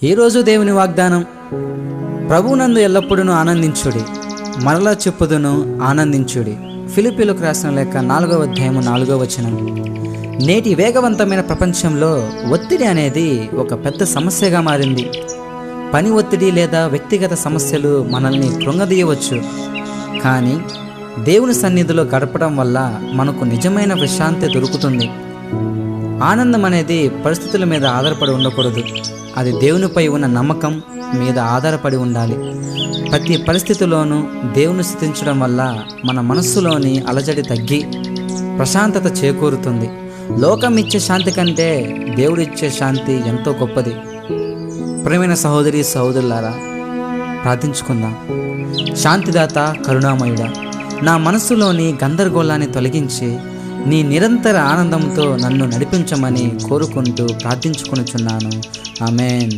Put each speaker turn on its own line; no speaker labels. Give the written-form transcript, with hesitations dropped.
ఈరోజు దేవుని వాగ్దానం, ప్రభువునందు ఎల్లప్పుడూ ఆనందించుడి, మరలా చెప్పుదును ఆనందించుడి. ఫిలిప్పీలకు రాసిన లేఖ 4వ అధ్యాయము 4వ వచనం. నేటి వేగవంతమైన ప్రపంచంలో ఒత్తిడి అనేది ఒక పెద్ద సమస్యగా మారింది. పని ఒత్తిడి లేదా వ్యక్తిగత సమస్యలు మనల్ని కృంగదీయవచ్చు, కానీ దేవుని సన్నిధిలో గడపడం వల్ల మనకు నిజమైన విశ్రాంతి దొరుకుతుంది. ఆనందం అనేది పరిస్థితుల మీద ఆధారపడి ఉండకూడదు, అది దేవునిపై ఉన్న నమ్మకం మీద ఆధారపడి ఉండాలి. ప్రతి పరిస్థితిలోనూ దేవుని స్తుతించడం వల్ల మన మనస్సులోని అలజడి తగ్గి ప్రశాంతత చేకూరుతుంది. లోకం ఇచ్చే శాంతి కంటే దేవుడిచ్చే శాంతి ఎంతో గొప్పది. ప్రియమైన సహోదరి సహోదరులారా, ప్రార్థించుకుందాం. శాంతిదాత, కరుణామయుడా, నా మనస్సులోని గందరగోళాన్ని తొలగించి నీ నిరంతర ఆనందంతో నన్ను నడిపించమని కోరుకుంటూ ప్రార్థించుకొనుచున్నాను. ఆమేన్.